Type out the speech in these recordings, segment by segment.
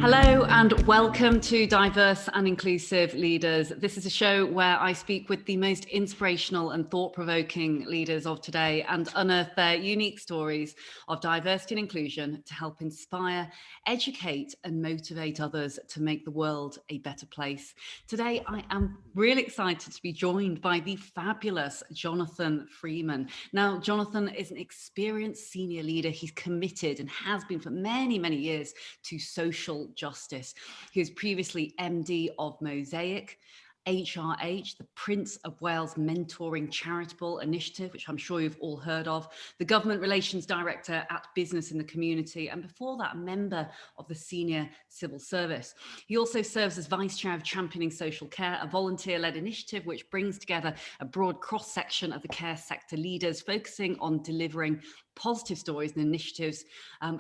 Hello and welcome to Diverse and Inclusive Leaders. This is a show where I speak with the most inspirational and thought-provoking leaders of today and unearth their unique stories of diversity and inclusion to help inspire, educate and motivate others to make the world a better place. Today, I am really excited to be joined by the fabulous Jonathan Freeman. Now, Jonathan is an experienced senior leader. He's committed and has been for many, many years to social justice. He was previously MD of Mosaic, HRH, the Prince of Wales Mentoring Charitable Initiative, which I'm sure you've all heard of, the Government Relations Director at Business in the Community, and before that, a member of the Senior Civil Service. He also serves as Vice Chair of Championing Social Care, a volunteer-led initiative which brings together a broad cross-section of the care sector leaders, focusing on delivering positive stories and initiatives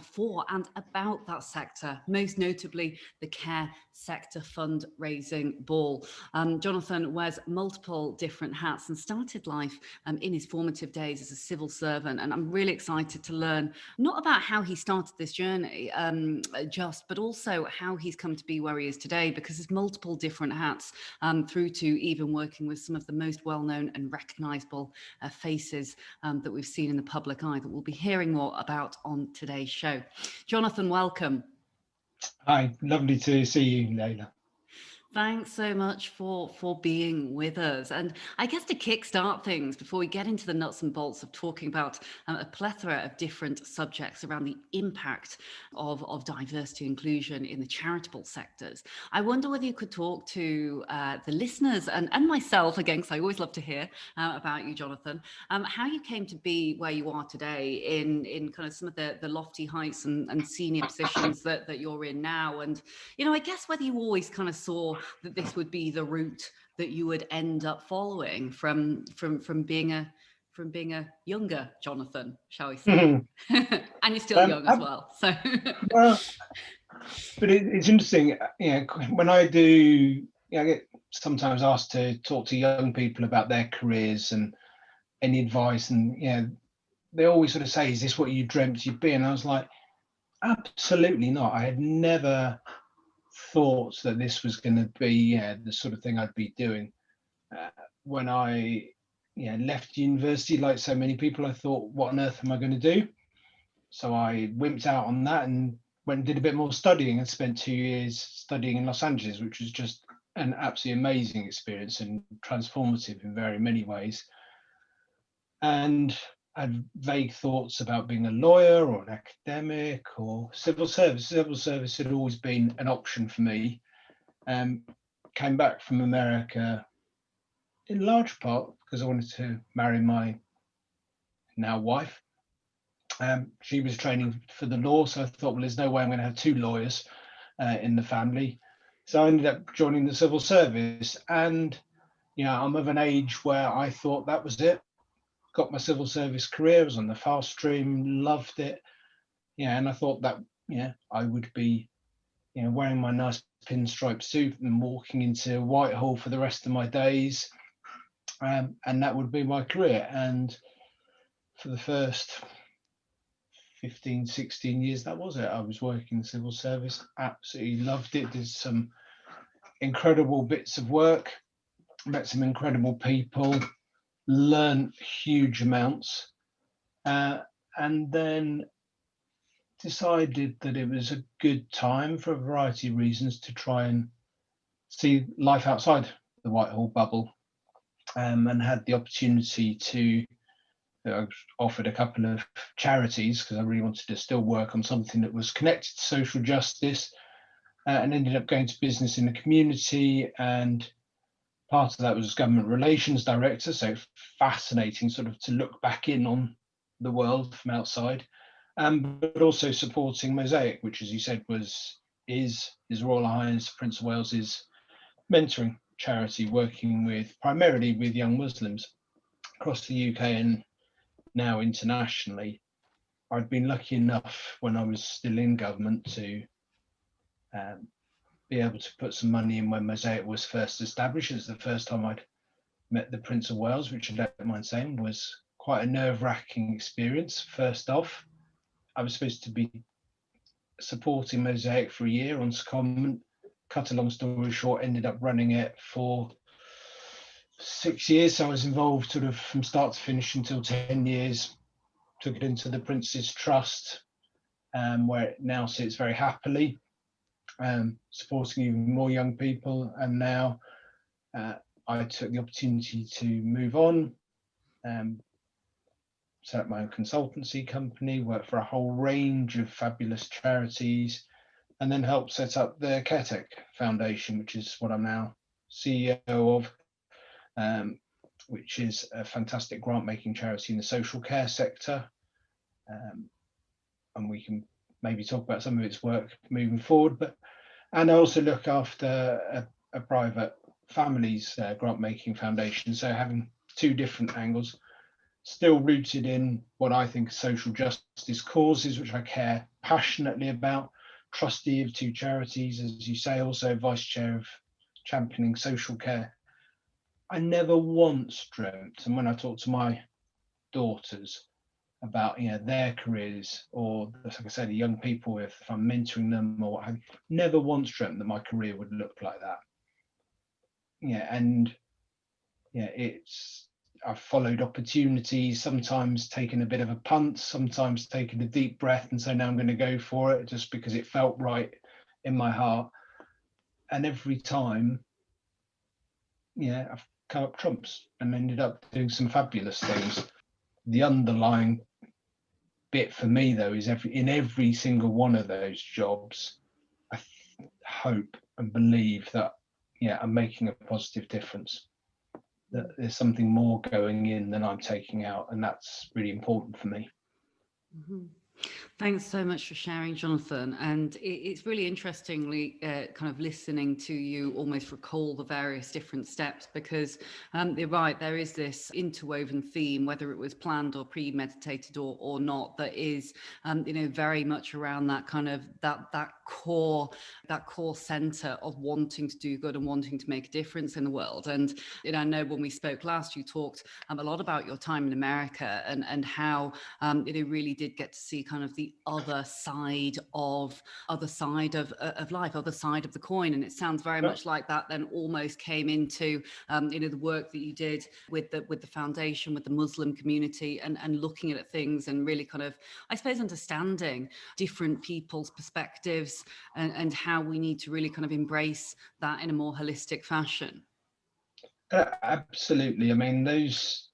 for and about that sector, most notably the Care Sector Fundraising Ball. Jonathan wears multiple different hats and started life in his formative days as a civil servant, and I'm really excited to learn not about how he started this journey but also how he's come to be where he is today, because there's multiple different hats through to even working with some of the most well-known and recognisable faces that we've seen in the public eye that we'll be hearing more about on today's show. Jonathan, welcome. Hi, lovely to see you, Leila. Thanks so much for being with us. And I guess to kickstart things, before we get into the nuts and bolts of talking about a plethora of different subjects around the impact of diversity and inclusion in the charitable sectors, I wonder whether you could talk to the listeners and myself, again, because I always love to hear about you, Jonathan, how you came to be where you are today in kind of some of the lofty heights and senior positions that you're in now. And, you know, I guess whether you always kind of saw that this would be the route that you would end up following from being a younger Jonathan, shall we say? Mm-hmm. And you're still young as well. So, well, but it's interesting. When I do, I get sometimes asked to talk to young people about their careers and any advice, and they always sort of say, "Is this what you dreamt you'd be?" And I was like, absolutely not. I had never thought that this was going to be the sort of thing I'd be doing. When I left university, like so many people, I thought, what on earth am I going to do? So I wimped out on that and went and did a bit more studying and spent 2 years studying in Los Angeles, which was just an absolutely amazing experience and transformative in very many ways. And I had vague thoughts about being a lawyer or an academic or civil service. Civil service had always been an option for me. Came back from America in large part because I wanted to marry my now wife. She was training for the law, so I thought, well, there's no way I'm going to have two lawyers in the family. So I ended up joining the civil service, and I'm of an age where I thought that was it. Got my civil service career, was on the fast stream, loved it. And I thought that, I would be, wearing my nice pinstripe suit and walking into Whitehall for the rest of my days. And that would be my career. And for the first 15, 16 years, that was it. I was working in the civil service, absolutely loved it. Did some incredible bits of work, met some incredible people, learned huge amounts, and then decided that it was a good time for a variety of reasons to try and see life outside the Whitehall bubble, and had the opportunity to I was offered a couple of charities because I really wanted to still work on something that was connected to social justice, and ended up going to business in the community, and part of that was Government Relations Director, so fascinating sort of to look back in on the world from outside, but also supporting Mosaic, which, as you said, is His Royal Highness Prince of Wales's mentoring charity, working primarily with young Muslims across the UK and now internationally. I'd been lucky enough when I was still in government to be able to put some money in when Mosaic was first established. It's the first time I'd met the Prince of Wales, which I don't mind saying was quite a nerve-wracking experience. First off, I was supposed to be supporting Mosaic for a year on secondment. Cut a long story short, ended up running it for 6 years. So I was involved sort of from start to finish until 10 years. Took it into the Prince's Trust, where it now sits very happily, supporting even more young people. And now I took the opportunity to move on, set up my own consultancy company, work for a whole range of fabulous charities, and then helped set up the CareTech Foundation, which is what I'm now CEO of, which is a fantastic grant-making charity in the social care sector. And we can maybe talk about some of its work moving forward. And I also look after a private families grant-making foundation. So having two different angles, still rooted in what I think are social justice causes, which I care passionately about. Trustee of two charities, as you say, also vice chair of championing social care. I never once dreamt, and when I talk to my daughters about their careers, or like I said, the young people, if I'm mentoring them or what have you, never once dreamt that my career would look like that. And I've followed opportunities, sometimes taken a bit of a punt, sometimes taken a deep breath and say, now I'm going to go for it just because it felt right in my heart. And every time, I've come up trumps and ended up doing some fabulous things. The underlying bit for me, though, is in every single one of those jobs, I hope and believe that, I'm making a positive difference. That there's something more going in than I'm taking out, and that's really important for me. Mm-hmm. Thanks so much for sharing, Jonathan. And it's really interestingly kind of listening to you almost recall the various different steps, because you're right, there is this interwoven theme, whether it was planned or premeditated or not, that is, very much around that kind of that core center of wanting to do good and wanting to make a difference in the world. And I know when we spoke last, you talked a lot about your time in America and how really did get to see kind of the other side of life, other side of the coin. And it sounds very much like that then almost came into the work that you did with the foundation, with the Muslim community, and looking at things and really kind of, I suppose, understanding different people's perspectives and how we need to really kind of embrace that in a more holistic fashion. Absolutely. I mean, those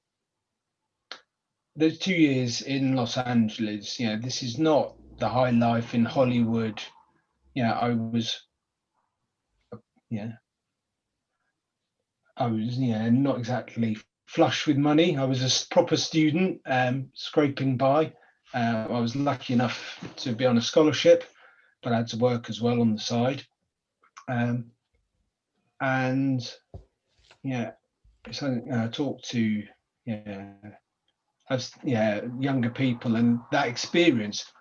2 years in Los Angeles, this is not the high life in Hollywood. I was not exactly flush with money. I was a proper student, scraping by. I was lucky enough to be on a scholarship, but I had to work as well on the side. So I talked to younger people, and that experience,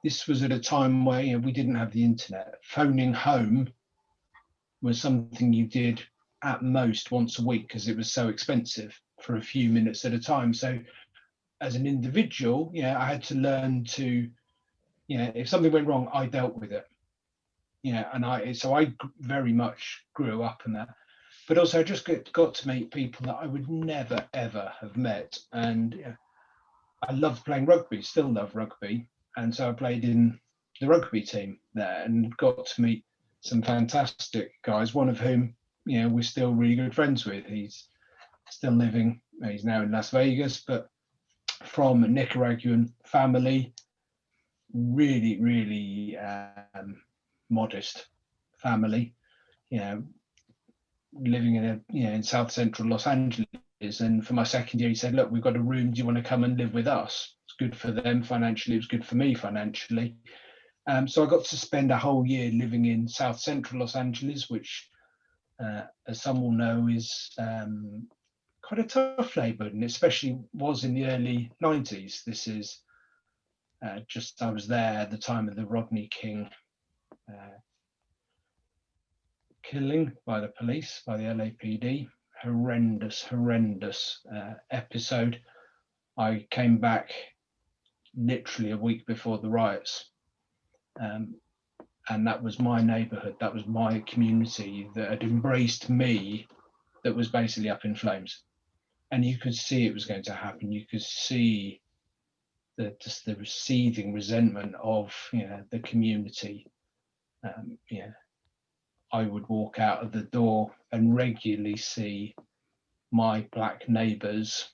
this was at a time where we didn't have the internet. Phoning home was something you did at most once a week because it was so expensive for a few minutes at a time. So as an individual, I had to learn to, if something went wrong, I dealt with it. And I very much grew up in that. But also I just got to meet people that I would never, ever have met. And I loved playing rugby, still love rugby. And so I played in the rugby team there and got to meet some fantastic guys, one of whom, we're still really good friends with. He's still living, he's now in Las Vegas, but from a Nicaraguan family, really, really modest family, living in South Central Los Angeles. And for my second year, he said, look, we've got a room. Do you want to come and live with us? It's good for them financially. It was good for me financially. So I got to spend a whole year living in South Central Los Angeles, which, as some will know, is quite a tough neighborhood, and especially was in the early 90s. This is I was there at the time of the Rodney King killing by the police, by the LAPD. Horrendous episode. I came back literally a week before the riots, And that was my neighborhood, that was my community that had embraced me, that was basically up in flames. And you could see it was going to happen. You could see just the seething resentment of the community. I would walk out of the door and regularly see my black neighbours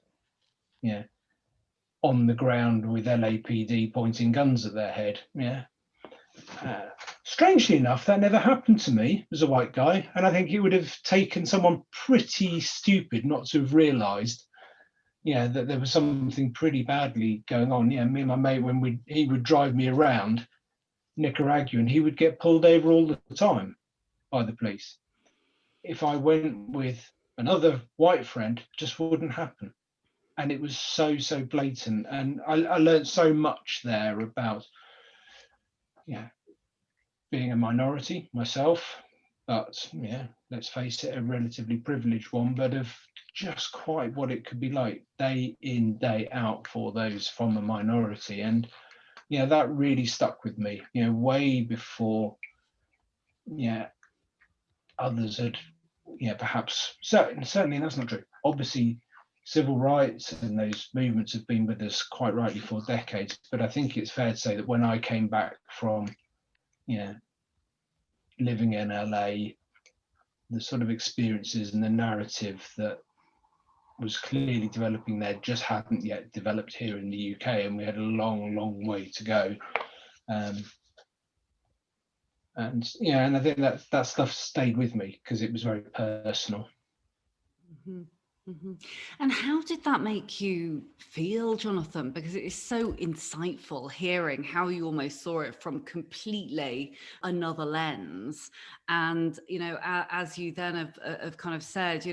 on the ground with LAPD pointing guns at their head. Strangely enough, that never happened to me as a white guy, and I think it would have taken someone pretty stupid not to have realised that there was something pretty badly going on. Me and my mate, when he would drive me around Nicaragua, and he would get pulled over all the time by the police. If I went with another white friend, it just wouldn't happen. And it was so blatant. And I learned so much there about being a minority myself, but let's face it, a relatively privileged one, but of just quite what it could be like day in, day out for those from a minority. And that really stuck with me, way before others had perhaps, certainly that's not true. Obviously civil rights and those movements have been with us quite rightly for decades, but I think it's fair to say that when I came back from living in LA, the sort of experiences and the narrative that was clearly developing there just hadn't yet developed here in the UK, and we had a long way to go. And I think that stuff stayed with me because it was very personal. Mm-hmm. Mm-hmm. And how did that make you feel, Jonathan? Because it is so insightful hearing how you almost saw it from completely another lens. And, as you then have kind of said,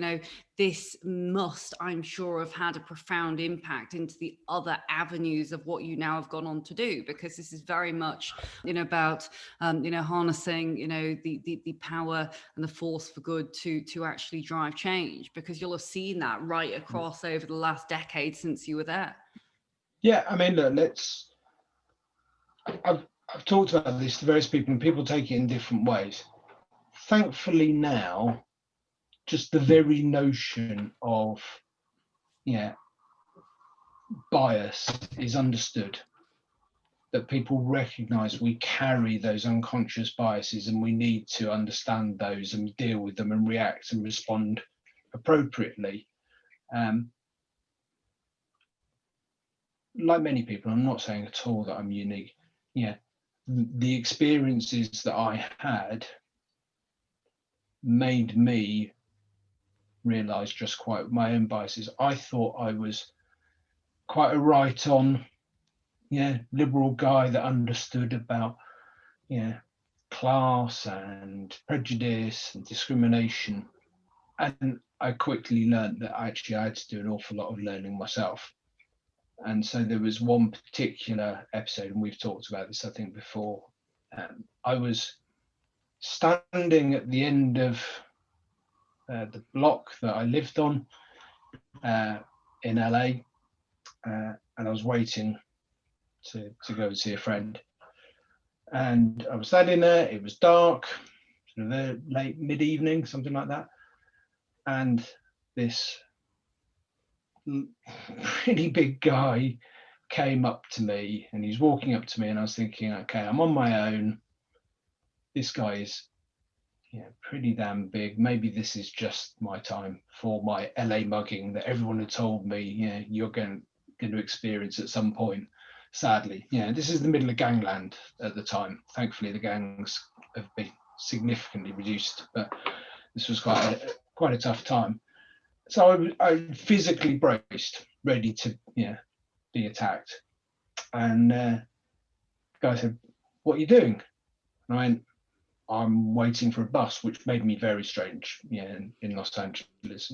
this must, I'm sure, have had a profound impact into the other avenues of what you now have gone on to do, because this is very much, about, harnessing, the power and the force for good to actually drive change, because you'll have seen that right across over the last decade since you were there. Yeah, I mean, look, I've talked about this to various people, and people take it in different ways. Thankfully now, just the very notion of bias is understood, that people recognize we carry those unconscious biases, and we need to understand those and deal with them and react and respond appropriately. Like many people, I'm not saying at all that I'm unique. The experiences that I had made me realize just quite my own biases. I thought I was quite a right-on, liberal guy that understood about, class and prejudice and discrimination. And I quickly learned that actually I had to do an awful lot of learning myself. And so there was one particular episode, and we've talked about this, I think, before. I was standing at the end of the block that I lived on in LA, and I was waiting to go and see a friend. And I was standing there, it was dark, sort of late mid-evening, something like that. And this really big guy came up to me, and he's walking up to me, and I was thinking, okay, I'm on my own. This guy is pretty damn big. Maybe this is just my time for my LA mugging that everyone had told me you're going to experience at some point. Sadly, this is the middle of gangland at the time. Thankfully, the gangs have been significantly reduced, but this was quite a tough time. So I physically braced, ready to be attacked. And the guy said, "What are you doing?" And I went, "I'm waiting for a bus," which made me very strange. In Los Angeles,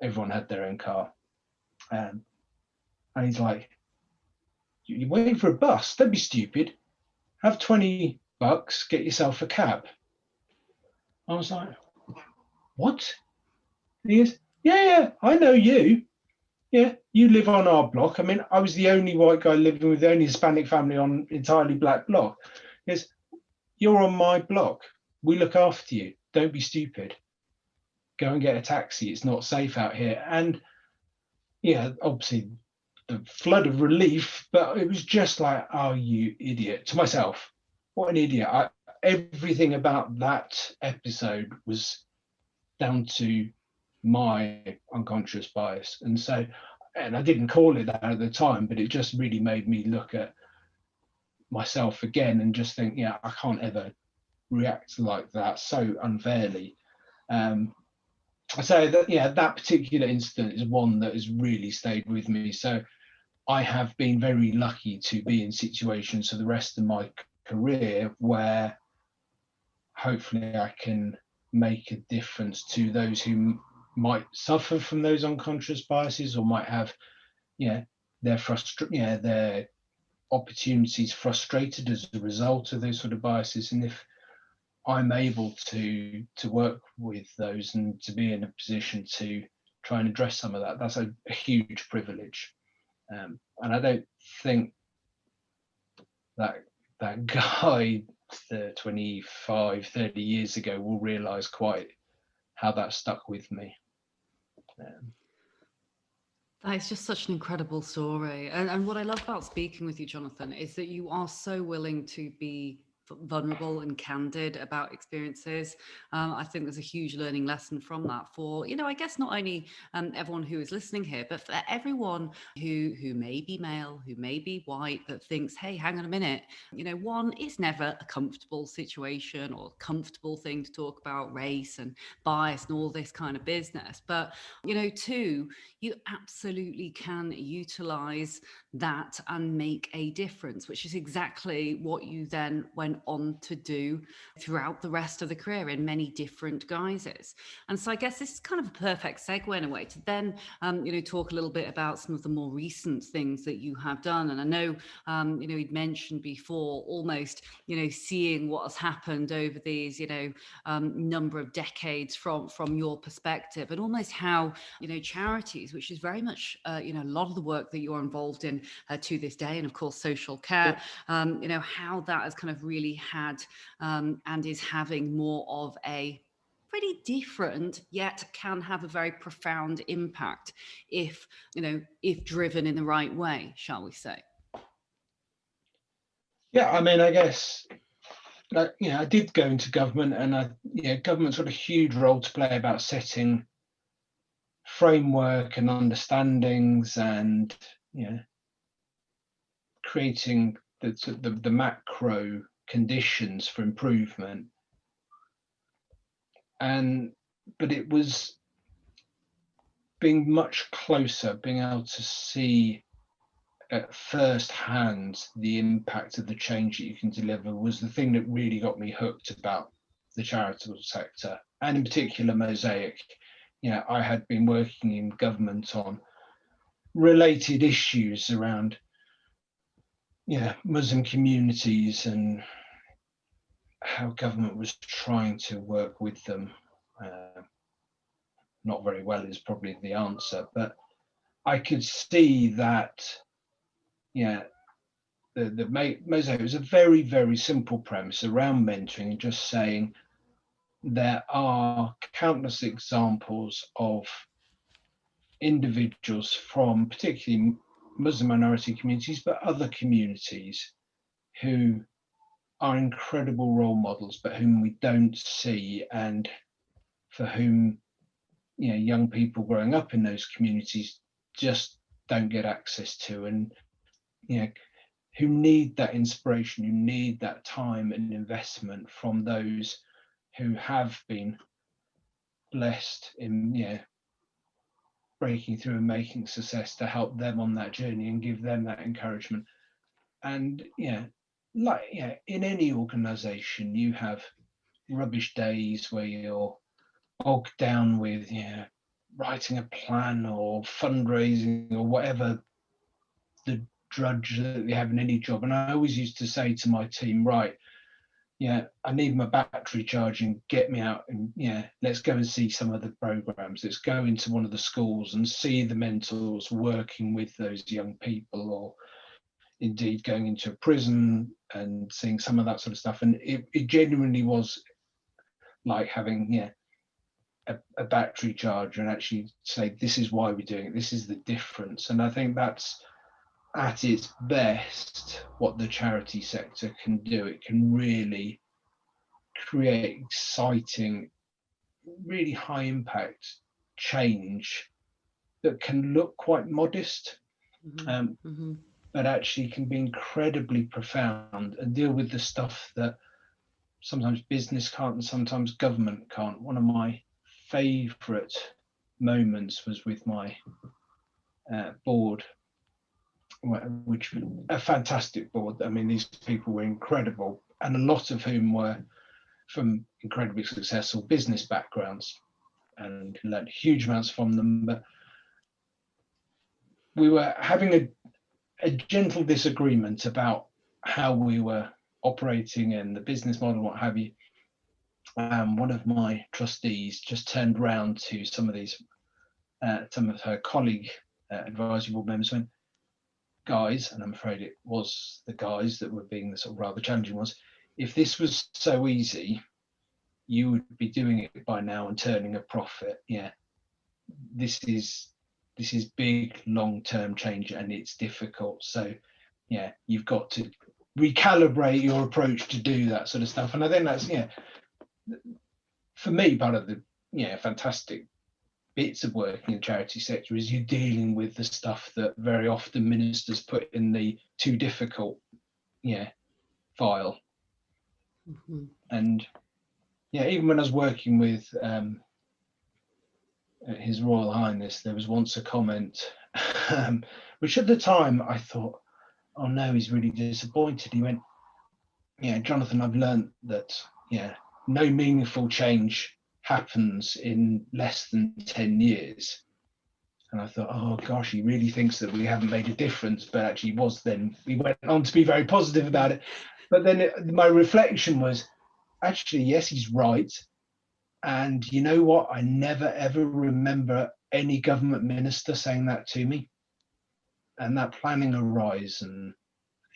everyone had their own car. And he's like, "You're waiting for a bus? Don't be stupid. Have $20, get yourself a cab." I was like, "What?" And he goes, yeah, I know you. yeah, you live on our block. I mean, I was the only white guy living with the only Hispanic family on entirely black block. Yes, you're on my block. We look after you. Don't be stupid. Go and get a taxi. It's not safe out here. And yeah, obviously the flood of relief, but it was just like, oh, you idiot. To myself, what an idiot. Everything about that episode was down to my unconscious bias. And so, and I didn't call it that at the time, but it just really made me look at myself again and just think, yeah, I can't ever react like that so unfairly. I say that, yeah, that particular incident is one that has really stayed with me. So I have been very lucky to be in situations for the rest of my career where hopefully I can make a difference to those who might suffer from those unconscious biases or might have, their opportunities frustrated as a result of those sort of biases. And if I'm able to work with those and to be in a position to try and address some of that, that's a huge privilege. And I don't think that guy 25, 30 years ago will realise quite how that stuck with me. That is just such an incredible story. And what I love about speaking with you, Jonathan, is that you are so willing to be vulnerable and candid about experiences. I think there's a huge learning lesson from that for, I guess not only everyone who is listening here, but for everyone who may be male, who may be white, that thinks, hey, hang on a minute, one, it's never a comfortable situation or comfortable thing to talk about race and bias and all this kind of business. But, two, you absolutely can utilize that and make a difference, which is exactly what you then went on to do throughout the rest of the career in many different guises. And so I guess this is kind of a perfect segue in a way to then, talk a little bit about some of the more recent things that you have done. And I know, you'd mentioned before almost, seeing what has happened over these, number of decades from your perspective, and almost how, charities, which is very much, a lot of the work that you're involved in to this day, and of course social care, how that has kind of really had and is having more of a pretty different, yet can have a very profound impact if driven in the right way, shall we say. Yeah, I mean, I guess, I did go into government, and government's got a huge role to play about setting framework and understandings, and creating the macro conditions for improvement. But it was being much closer, being able to see at first hand the impact of the change that you can deliver, was the thing that really got me hooked about the charitable sector, and in particular Mosaic. I had been working in government on related issues around Muslim communities and how government was trying to work with them. Not very well is probably the answer, but I could see that, the Mosaic was a very, very simple premise around mentoring, and just saying there are countless examples of individuals from particularly Muslim minority communities, but other communities, who are incredible role models, but whom we don't see, and for whom young people growing up in those communities just don't get access to, and who need that inspiration, who need that time and investment from those who have been blessed in breaking through and making success, to help them on that journey and give them that encouragement. And in any organization, you have rubbish days where you're bogged down with writing a plan or fundraising or whatever the drudge that they have in any job. And I always used to say to my team, right, yeah, I need my battery charging, get me out, and yeah, let's go and see some of the programs. Let's go into one of the schools and see the mentors working with those young people, or indeed going into a prison and seeing some of that sort of stuff. And it genuinely was like having, yeah, a battery charger, and actually say, this is why we're doing it, this is the difference. And I think that's at its best what the charity sector can do. It can really create exciting, really high impact change that can look quite modest, but actually can be incredibly profound and deal with the stuff that sometimes business can't and sometimes government can't. One of my favourite moments was with my board, which a fantastic board. I mean, these people were incredible, and a lot of whom were from incredibly successful business backgrounds, and learned huge amounts from them. But we were having a gentle disagreement about how we were operating and the business model, what have you. One of my trustees just turned round to some of her colleague advisory board members, went, guys, and I'm afraid it was the guys that were being the sort of rather challenging ones, if this was so easy, you would be doing it by now and turning a profit. Yeah, this is big long-term change, and it's difficult. So yeah, you've got to recalibrate your approach to do that sort of stuff. And I think that's, yeah, for me, part of the fantastic bits of working in the charity sector is you're dealing with the stuff that very often ministers put in the too difficult file. And yeah, even when I was working with His Royal Highness, there was once a comment which at the time I thought, oh no, he's really disappointed. He went, yeah, Jonathan, I've learned that no meaningful change happens in less than 10 years. And I thought, oh gosh, he really thinks that we haven't made a difference, but actually was. Then we went on to be very positive about it. But then my reflection was, actually, yes, he's right. And you know what? I never ever remember any government minister saying that to me. And that planning horizon,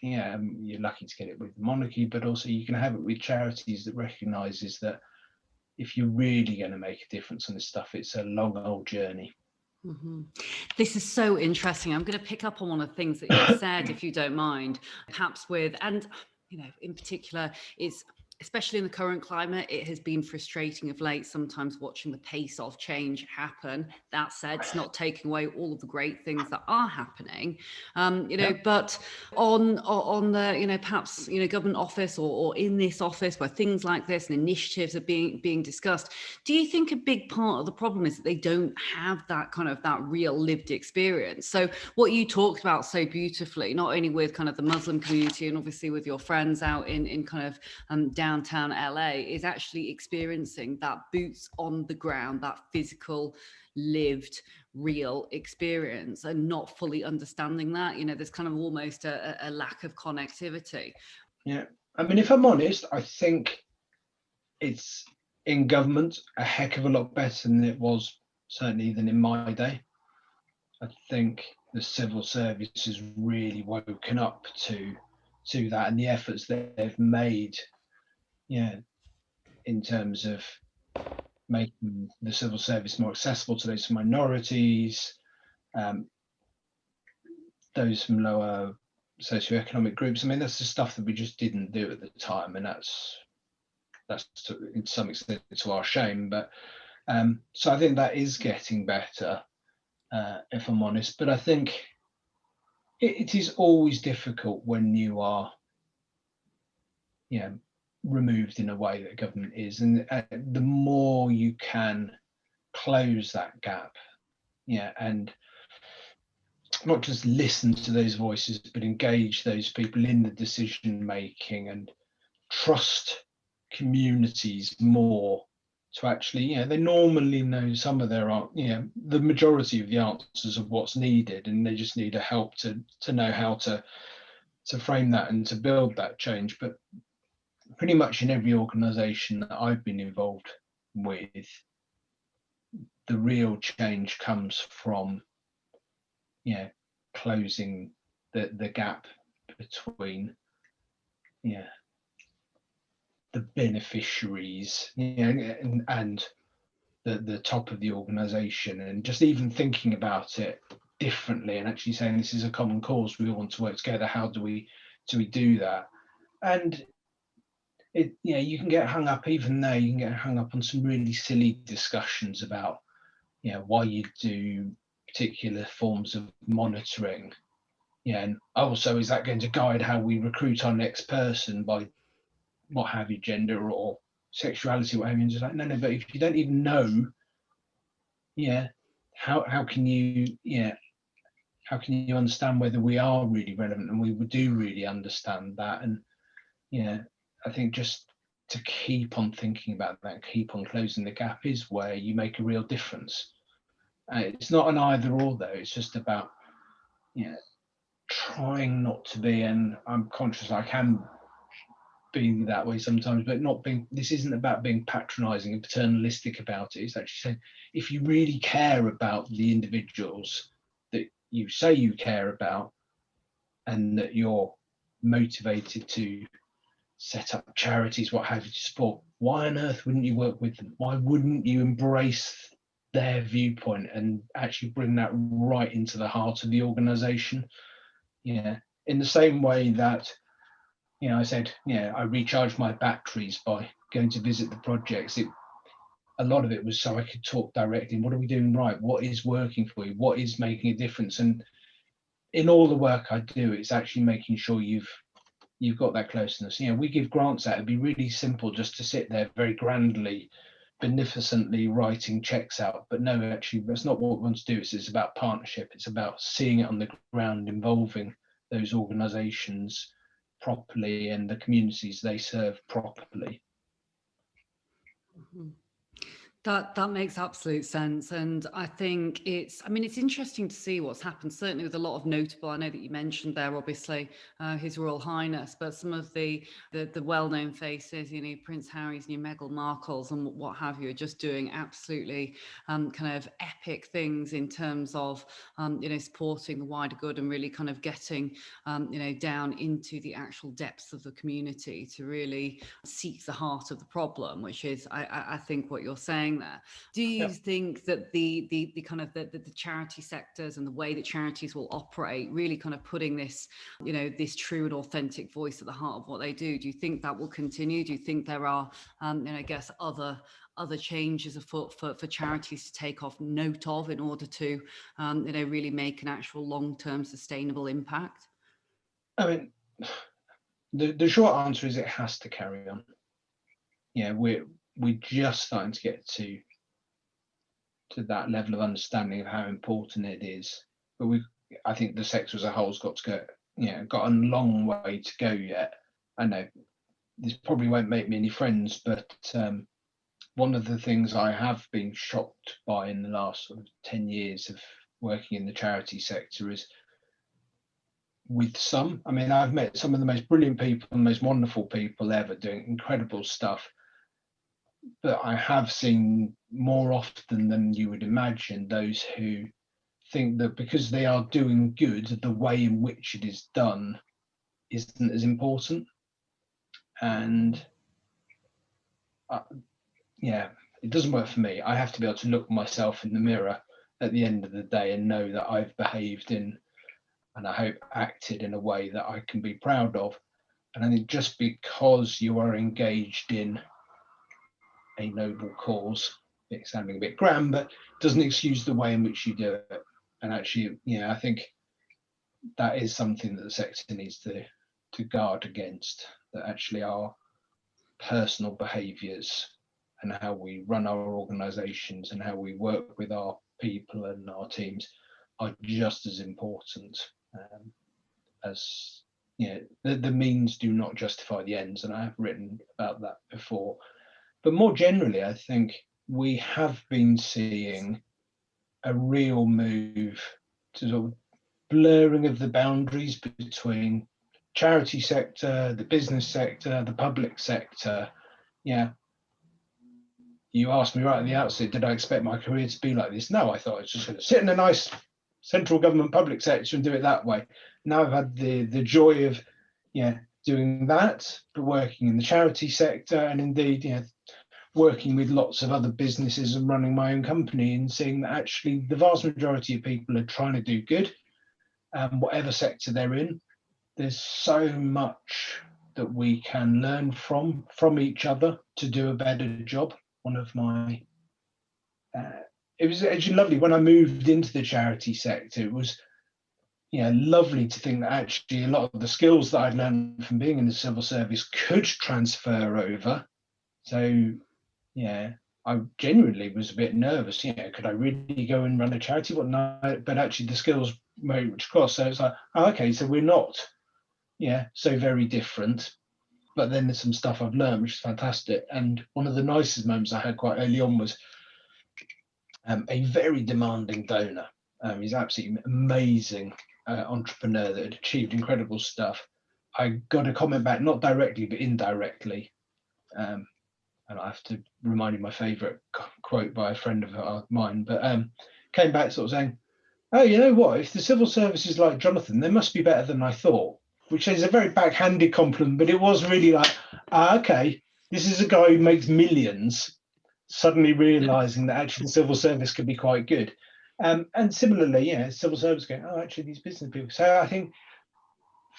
yeah, you're lucky to get it with the monarchy, but also you can have it with charities that recognises that if you're really going to make a difference on this stuff, it's a long old journey. This is so interesting. I'm going to pick up on one of the things that you said, if you don't mind, perhaps with, and in particular, it's especially in the current climate, it has been frustrating of late, sometimes watching the pace of change happen. That said, it's not taking away all of the great things that are happening, but on the, perhaps, government office or in this office where things like this and initiatives are being discussed, do you think a big part of the problem is that they don't have that real lived experience? So what you talked about so beautifully, not only with kind of the Muslim community and obviously with your friends out in kind of downtown LA, is actually experiencing that boots on the ground, that physical, lived, real experience, and not fully understanding that. There's kind of almost a lack of connectivity. Yeah, I mean, if I'm honest, I think it's in government a heck of a lot better than it was certainly than in my day. I think the civil service has really woken up to that, and the efforts that they've made in terms of making the civil service more accessible to those minorities, those from lower socioeconomic groups. I mean, that's the stuff that we just didn't do at the time, and that's to some extent to our shame. But so I think that is getting better, if I'm honest. But I think it is always difficult when you are removed in a way that government is, and the more you can close that gap, and not just listen to those voices, but engage those people in the decision making and trust communities more to actually, they normally know some of their, the majority of the answers of what's needed, and they just need a help to know how to frame that and to build that change. But pretty much in every organisation that I've been involved with, the real change comes from, closing the gap between, the beneficiaries, and the top of the organisation, and just even thinking about it differently, and actually saying this is a common cause. We all want to work together. How do we do that? And you can get hung up, even there, you can get hung up on some really silly discussions about, why you do particular forms of monitoring. And also, is that going to guide how we recruit our next person by what have you, gender or sexuality, what have you? And just like, no, but if you don't even know, how can you, how can you understand whether we are really relevant and we do really understand that? And I think just to keep on thinking about that, keep on closing the gap is where you make a real difference. It's not an either or though, it's just about trying not to be, and I'm conscious I can be that way sometimes, but not being, this isn't about being patronizing and paternalistic about it. It's actually saying, if you really care about the individuals that you say you care about and that you're motivated to set up charities, what have you, to support, why on earth wouldn't you work with them? Why wouldn't you embrace their viewpoint and actually bring that right into the heart of the organization? In the same way that I said, I recharged my batteries by going to visit the projects. A lot of it was so I could talk directly. What are we doing right? What is working for you? What is making a difference? And in all the work I do, it's actually making sure you've got that closeness. We give grants out. It'd be really simple just to sit there very grandly, beneficently writing checks out. But no, actually, that's not what we want to do. It's about partnership. It's about seeing it on the ground, involving those organisations properly and the communities they serve properly. Mm-hmm. That makes absolute sense. And I think it's interesting to see what's happened, certainly with a lot of notable, I know that you mentioned there, obviously, His Royal Highness, but some of the well-known faces, Prince Harry's and Meghan Markle's and what have you, are just doing absolutely kind of epic things in terms of, supporting the wider good and really kind of getting, down into the actual depths of the community to really seek the heart of the problem, which is, I think, what you're saying there. Do you think that the kind of the charity sectors and the way that charities will operate, really kind of putting this, this true and authentic voice at the heart of what they do you think that will continue? Do you think there are, I guess, other changes afoot for charities to take off note of in order to, really make an actual long-term sustainable impact? I mean, the short answer is it has to carry on. We're just starting to get to that level of understanding of how important it is. But I think the sector as a whole has got to go, got a long way to go yet. I know this probably won't make me any friends, but one of the things I have been shocked by in the last sort of 10 years of working in the charity sector is with I've met some of the most brilliant people and most wonderful people ever doing incredible stuff. But I have seen more often than you would imagine those who think that because they are doing good, the way in which it is done isn't as important. And it doesn't work for me. I have to be able to look myself in the mirror at the end of the day and know that I've behaved in, and I hope acted in, a way that I can be proud of. And I think just because you are engaged in a noble cause, it's sounding a bit grand, but doesn't excuse the way in which you do it. And actually, I think that is something that the sector needs to guard against, that actually our personal behaviours and how we run our organisations and how we work with our people and our teams are just as important as the means do not justify the ends. And I have written about that before. But more generally, I think we have been seeing a real move to sort of blurring of the boundaries between charity sector, the business sector, the public sector, yeah, you asked me right at the outset, did I expect my career to be like this? No, I thought I was just going to sit in a nice central government public sector and do it that way. Now I've had the joy of, yeah, doing that, but working in the charity sector, and indeed, yeah, working with lots of other businesses and running my own company, and seeing that actually the vast majority of people are trying to do good, whatever sector they're in. There's so much that we can learn from each other to do a better job. One of my it was actually lovely when I moved into the charity sector. It was, yeah, lovely to think that actually a lot of the skills that I'd learned from being in the civil service could transfer over. So yeah, I genuinely was a bit nervous. You know, could I really go and run a charity? What no, but actually the skills moved across. So it's like, oh, okay, so we're not, yeah, so very different. But then there's some stuff I've learned, which is fantastic. And one of the nicest moments I had quite early on was a very demanding donor. He's absolutely amazing entrepreneur that had achieved incredible stuff. I got a comment back, not directly, but indirectly. And I have to remind you my favourite quote by a friend of mine, but came back sort of saying, oh, you know what, if the civil service is like Jonathan, they must be better than I thought, which is a very backhanded compliment, but it was really like, okay, this is a guy who makes millions, suddenly realizing that actually the civil service could be quite good. And similarly, yeah, civil service going, oh, actually these business people. So I think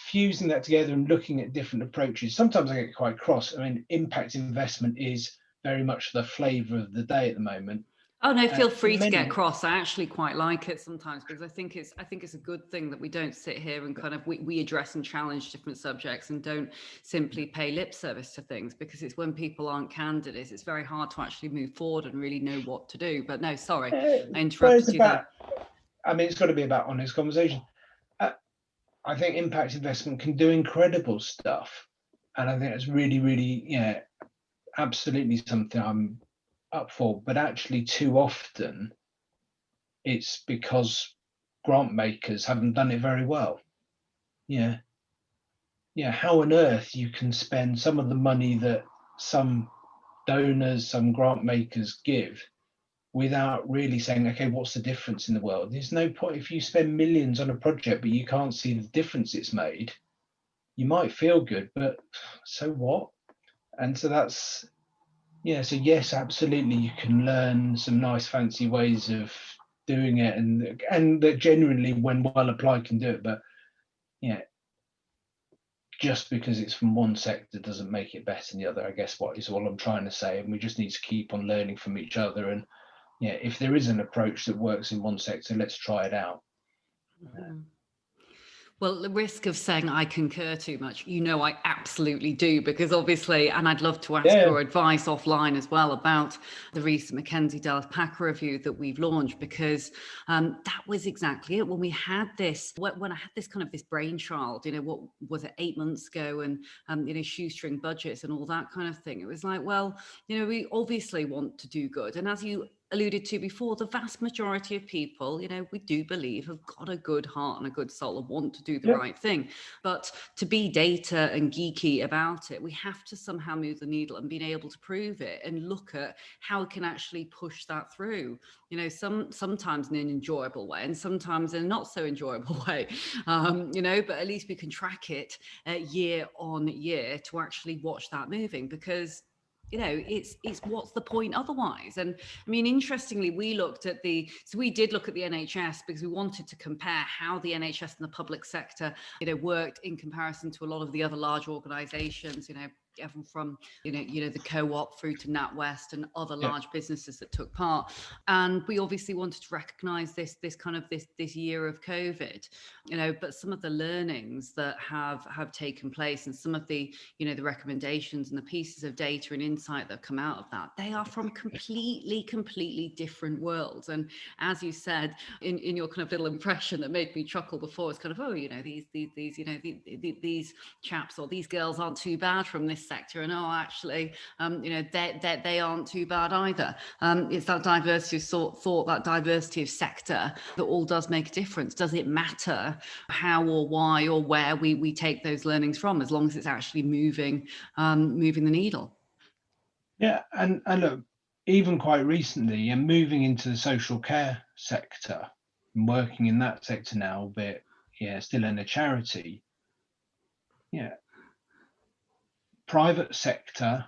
fusing that together and looking at different approaches, sometimes I get quite cross. I mean, impact investment is very much the flavor of the day at the moment. Oh no, feel free to get cross. I actually quite like it sometimes, because I think it's a good thing that we don't sit here and kind of we address and challenge different subjects and don't simply pay lip service to things, because it's when people aren't candid, it's very hard to actually move forward and really know what to do. But no, sorry, I interrupted you there. I mean, it's got to be about honest conversation. I think impact investment can do incredible stuff, and I think it's really, really, yeah, absolutely something I'm up for. But actually, too often, it's because grant makers haven't done it very well. Yeah, yeah. How on earth you can spend some of the money that some donors, some grant makers give, without really saying, okay, what's the difference in the world? There's no point if you spend millions on a project, but you can't see the difference it's made. You might feel good, but so what? And so that's, yeah, so yes, absolutely, you can learn some nice fancy ways of doing it, and that genuinely, when well applied, can do it. But yeah, just because it's from one sector doesn't make it better than the other, I guess, what is all I'm trying to say. And we just need to keep on learning from each other. And yeah, if there is an approach that works in one sector, let's try it out. Mm-hmm. Well, the risk of saying I concur too much, I absolutely do, because obviously, and I'd love to ask your advice offline as well about the recent Mackenzie Dallas Packer review that we've launched, because that was exactly it. When we had this, when I had this kind of this brainchild, what was it, 8 months ago, and shoestring budgets and all that kind of thing. It was like, well, we obviously want to do good, and as you alluded to before, the vast majority of people, we do believe, have got a good heart and a good soul and want to do the right thing. But to be data and geeky about it, we have to somehow move the needle and being able to prove it and look at how we can actually push that through. Sometimes in an enjoyable way and sometimes in a not so enjoyable way, but at least we can track it year on year to actually watch that moving, because it's what's the point otherwise? And I mean, interestingly, we did look at the NHS because we wanted to compare how the NHS and the public sector, worked in comparison to a lot of the other large organizations, everyone from, the Co-op through to NatWest and other large businesses that took part. And we obviously wanted to recognize this year of COVID, but some of the learnings that have taken place and some of the, the recommendations and the pieces of data and insight that come out of that, they are from completely different worlds. And as you said in your kind of little impression that made me chuckle before, it's kind of, these chaps or these girls aren't too bad from this this sector, and actually, they aren't too bad either. It's that diversity of thought, that diversity of sector that all does make a difference. Does it matter how or why or where we take those learnings from, as long as it's actually moving the needle? Yeah, and look, even quite recently, and moving into the social care sector and working in that sector now, albeit still in a charity. Private sector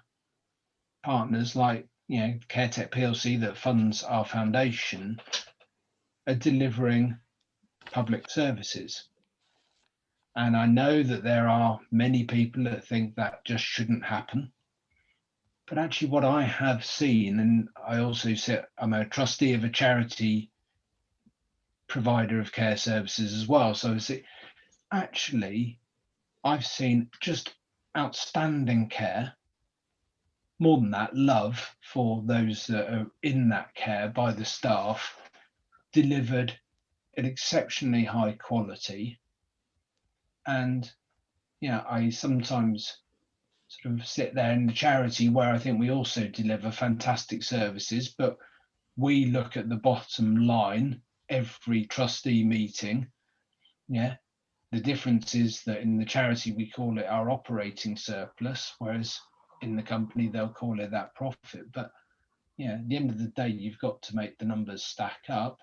partners like CareTech PLC that funds our foundation are delivering public services. And I know that there are many people that think that just shouldn't happen. But actually what I have seen, and I also I'm a trustee of a charity provider of care services as well. So actually, I've seen just outstanding care, more than that, love for those that are in that care by the staff, delivered at exceptionally high quality. And I sometimes sort of sit there in the charity where I think we also deliver fantastic services, but we look at the bottom line every trustee meeting. The difference is that in the charity we call it our operating surplus, whereas in the company they'll call it that profit. But at the end of the day, you've got to make the numbers stack up.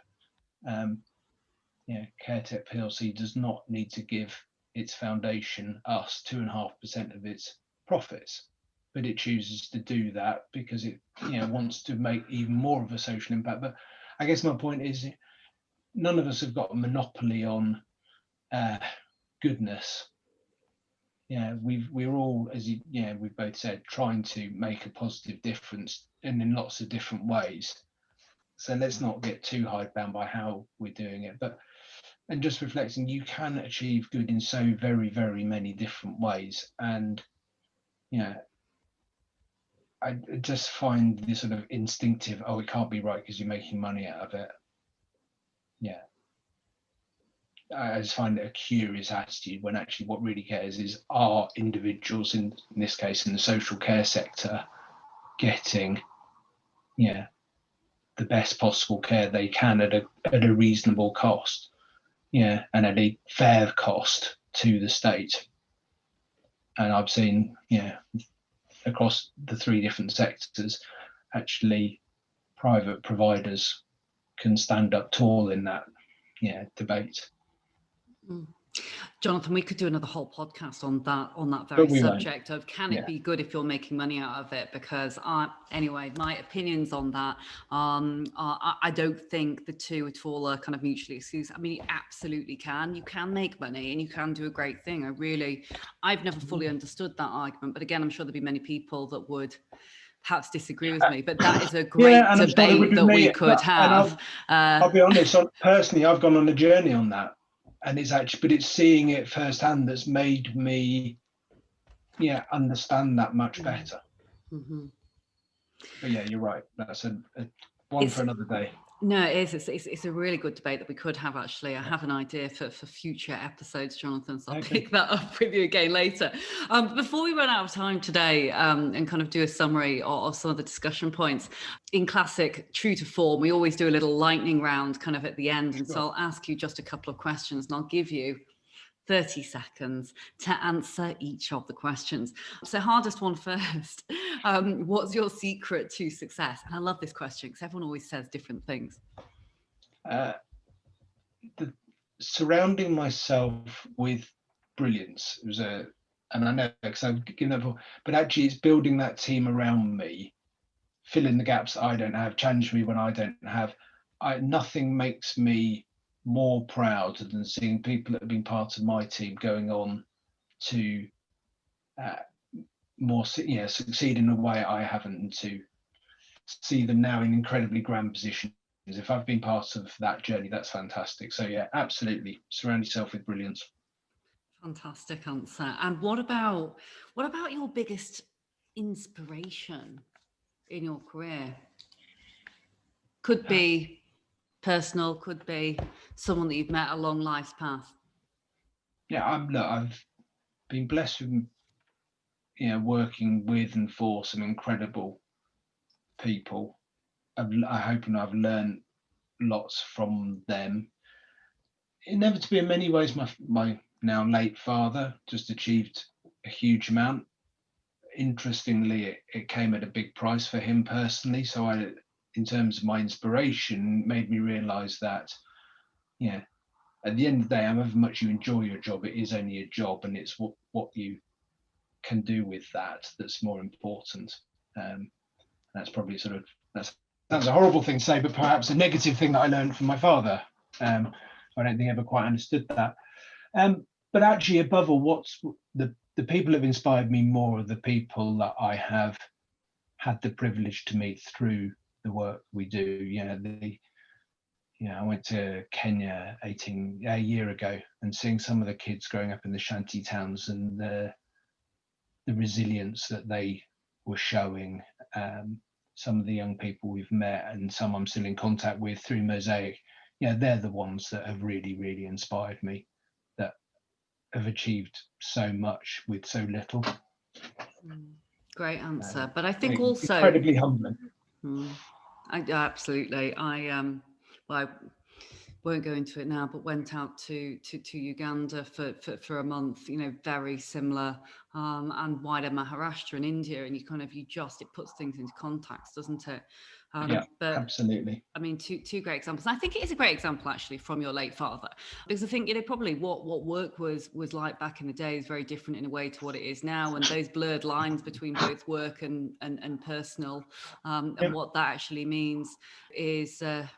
CareTech PLC does not need to give its foundation, us, 2.5% of its profits, but it chooses to do that because it wants to make even more of a social impact. But I guess my point is, none of us have got a monopoly on goodness. We're all, as we've both said, trying to make a positive difference, and in lots of different ways. So let's not get too hidebound by how we're doing it, and just reflecting, you can achieve good in so very, very many different ways. And I just find this sort of instinctive, it can't be right because you're making money out of it. I just find it a curious attitude, when actually what really cares is, are individuals, in this case in the social care sector, getting the best possible care they can at a reasonable cost, and at a fair cost to the state. And I've seen across the three different sectors, actually private providers can stand up tall in that debate. Jonathan, we could do another whole podcast on that very subject of, can it be good if you're making money out of it? Because anyway, my opinions on that, I don't think the two at all are kind of mutually exclusive. I mean, you absolutely can. You can make money and you can do a great thing. I've never fully understood that argument, but again, I'm sure there'd be many people that would perhaps disagree with me, but that is a great debate that we could have. I'll be honest, personally, I've gone on a journey on that. And it's seeing it firsthand that's made me, understand that much better. Mm-hmm. But you're right. That's one for another day. No, it is. It's a really good debate that we could have, actually. I have an idea for future episodes, Jonathan, so I'll pick that up with you again later. Before we run out of time today, and kind of do a summary of some of the discussion points, in classic true to form, we always do a little lightning round kind of at the end. And so I'll ask you just a couple of questions, and I'll give you 30 seconds to answer each of the questions. So hardest one first. What's your secret to success? And I love this question because everyone always says different things. Surrounding myself with brilliance. It was and I know because I've given that before, but actually it's building that team around me, filling the gaps that I don't have, challenge me when I don't have. Nothing makes me more proud than seeing people that have been part of my team going on to more succeed in a way I haven't, and to see them now in incredibly grand positions. If I've been part of that journey, that's fantastic. So absolutely, surround yourself with brilliance. Fantastic answer. And what about your biggest inspiration in your career? Could be personal, could be someone that you've met along life's path. I've been blessed with working with and for some incredible people. I hope and I've learned lots from them. Inevitably, in many ways, my now late father just achieved a huge amount. Interestingly, it came at a big price for him personally. So in terms of my inspiration, made me realise that, at the end of the day, however much you enjoy your job, it is only a job, and it's what you can do with that's more important. That's probably that sounds a horrible thing to say, but perhaps a negative thing that I learned from my father. I don't think I ever quite understood that. But actually, above all, what's the people who have inspired me more are the people that I have had the privilege to meet through the work we do. I went to Kenya a year ago, and seeing some of the kids growing up in the shanty towns and the resilience that they were showing. Some of the young people we've met and some I'm still in contact with through Mosaic, they're the ones that have really, really inspired me, that have achieved so much with so little. Great answer. But I think also incredibly humbling. Absolutely. I won't go into it now, but went out to Uganda for a month, very similar, and wider Maharashtra in India, and it puts things into context, doesn't it? But absolutely. I mean, two great examples. And I think it is a great example actually from your late father, because I think probably what work was like back in the day is very different in a way to what it is now, and those blurred lines between both work and personal, and what that actually means is they're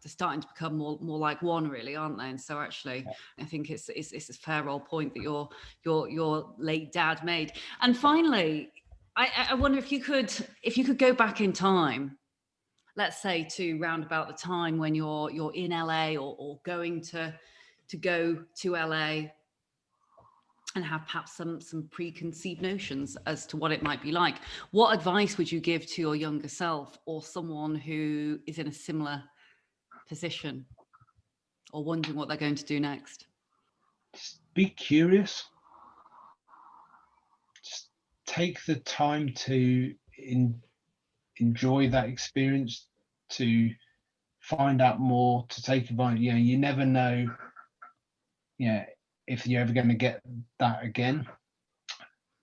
starting to become more like one, really, aren't they? And so actually, I think it's a fair old point that your late dad made. And finally, I wonder if you could go back in time, let's say to round about the time when you're in LA or going to go to LA, and have perhaps some preconceived notions as to what it might be like. What advice would you give to your younger self, or someone who is in a similar position or wondering what they're going to do next? Just be curious. Just take the time to enjoy that experience, to find out more, to take advantage. You never know if you're ever going to get that again.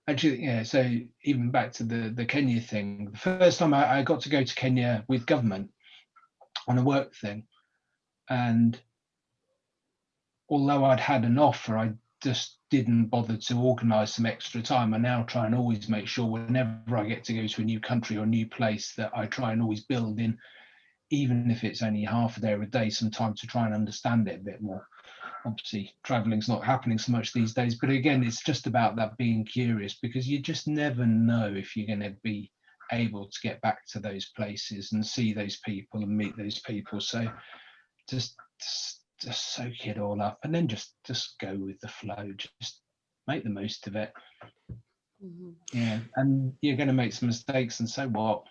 Actually, so even back to the Kenya thing, the first time I got to go to Kenya with government on a work thing, and although I'd had an offer, I just didn't bother to organise some extra time. I now try and always make sure whenever I get to go to a new country or a new place that I try and always build in, even if it's only half a day or a day, some time to try and understand it a bit more. Obviously, traveling's not happening so much these days, but again, it's just about that being curious, because you just never know if you're going to be able to get back to those places and see those people and meet those people. So just soak it all up, and then just go with the flow. Just make the most of it. And you're going to make some mistakes, and so what?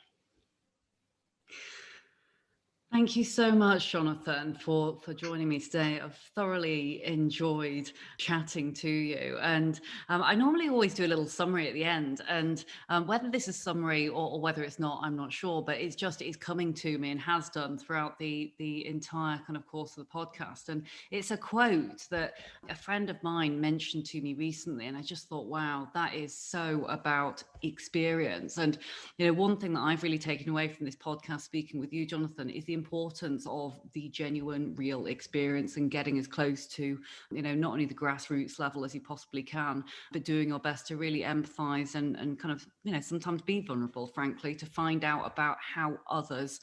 Thank you so much, Jonathan, for joining me today. I've thoroughly enjoyed chatting to you. And I normally always do a little summary at the end. And whether this is summary or whether it's not, I'm not sure. But it's coming to me and has done throughout the entire kind of course of the podcast. And it's a quote that a friend of mine mentioned to me recently. And I just thought, wow, that is so about experience. And, one thing that I've really taken away from this podcast, speaking with you, Jonathan, is the importance of the genuine, real experience and getting as close to, not only the grassroots level as you possibly can, but doing your best to really empathize and kind of, sometimes be vulnerable, frankly, to find out about how others,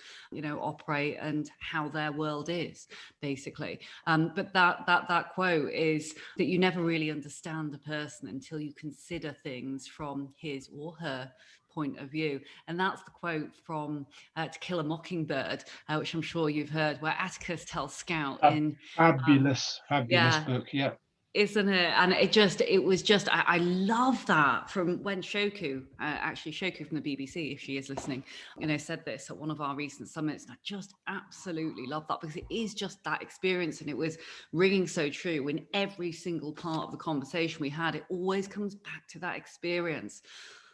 operate and how their world is, basically. But that quote is that you never really understand a person until you consider things from his or her point of view. And that's the quote from To Kill a Mockingbird, which I'm sure you've heard, where Atticus tells Scout in fabulous book. Yeah. Isn't it? And it was just, I love that from when Shoku, actually Shoku from the BBC, if she is listening, said this at one of our recent summits. And I just absolutely love that, because it is just that experience. And it was ringing so true in every single part of the conversation we had. It always comes back to that experience.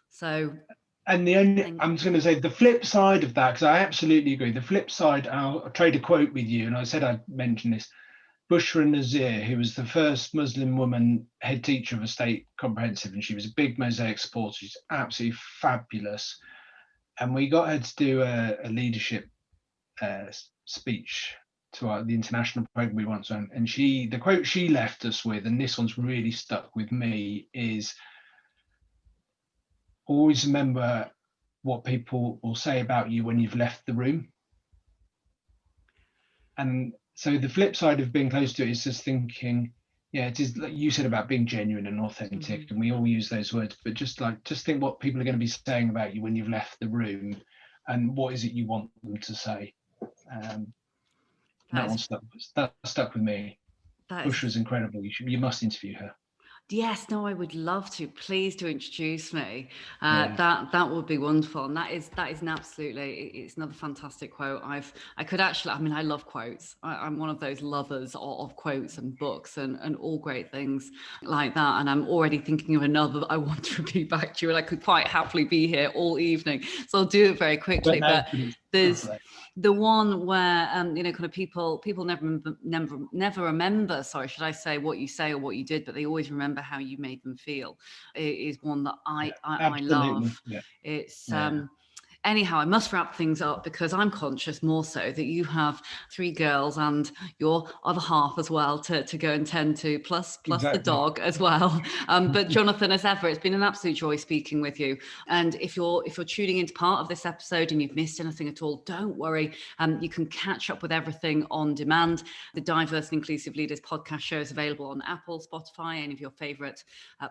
So. And I'm just going to say the flip side of that, because I absolutely agree. The flip side, I'll trade a quote with you, and I said I'd mention this. Bushra Nazir, who was the first Muslim woman head teacher of a state comprehensive, and she was a big mosaic supporter. She's absolutely fabulous. And we got her to do a leadership speech to the international program we once ran. And the quote she left us with, and this one's really stuck with me, is always remember what people will say about you when you've left the room. And so the flip side of being close to it is just thinking, yeah, it is like you said about being genuine and authentic, and we all use those words, but just think what people are going to be saying about you when you've left the room, and what is it you want them to say. That one stuck with me. Bushra's incredible. You must interview her. Yes, no, I would love to. Please do introduce me. That would be wonderful. And that is an absolutely, it's another fantastic quote. I love quotes. I'm one of those lovers of quotes and books and all great things like that. And I'm already thinking of another that I want to repeat back to you, and I could quite happily be here all evening. So I'll do it very quickly. But there's the one where kind of people never remember, sorry, should I say, what you say or what you did, but they always remember how you made them feel. It is one that I love. Yeah. It's anyhow, I must wrap things up, because I'm conscious more so that you have 3 girls and your other half as well to go and tend to, plus exactly. The dog as well. But Jonathan, as ever, it's been an absolute joy speaking with you. And if you're tuning into part of this episode and you've missed anything at all, don't worry. You can catch up with everything on demand. The Diverse and Inclusive Leaders podcast show is available on Apple, Spotify, any of your favorite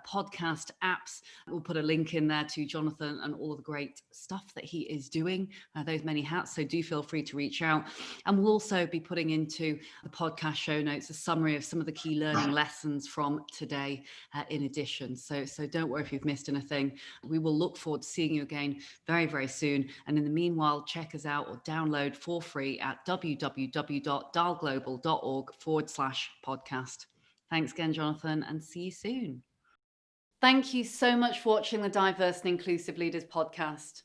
podcast apps. We'll put a link in there to Jonathan and all of the great stuff that he is doing, those many hats. So do feel free to reach out. And we'll also be putting into the podcast show notes a summary of some of the key learning lessons from today in addition. So don't worry if you've missed anything. We will look forward to seeing you again very, very soon. And in the meanwhile, check us out or download for free at www.dialglobal.org/podcast. Thanks again, Jonathan, and see you soon. Thank you so much for watching the Diverse and Inclusive Leaders podcast.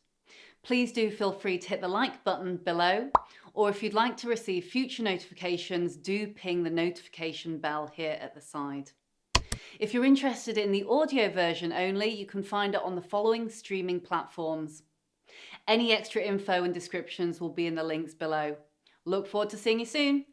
Please do feel free to hit the like button below, or if you'd like to receive future notifications, do ping the notification bell here at the side. If you're interested in the audio version only, you can find it on the following streaming platforms. Any extra info and descriptions will be in the links below. Look forward to seeing you soon.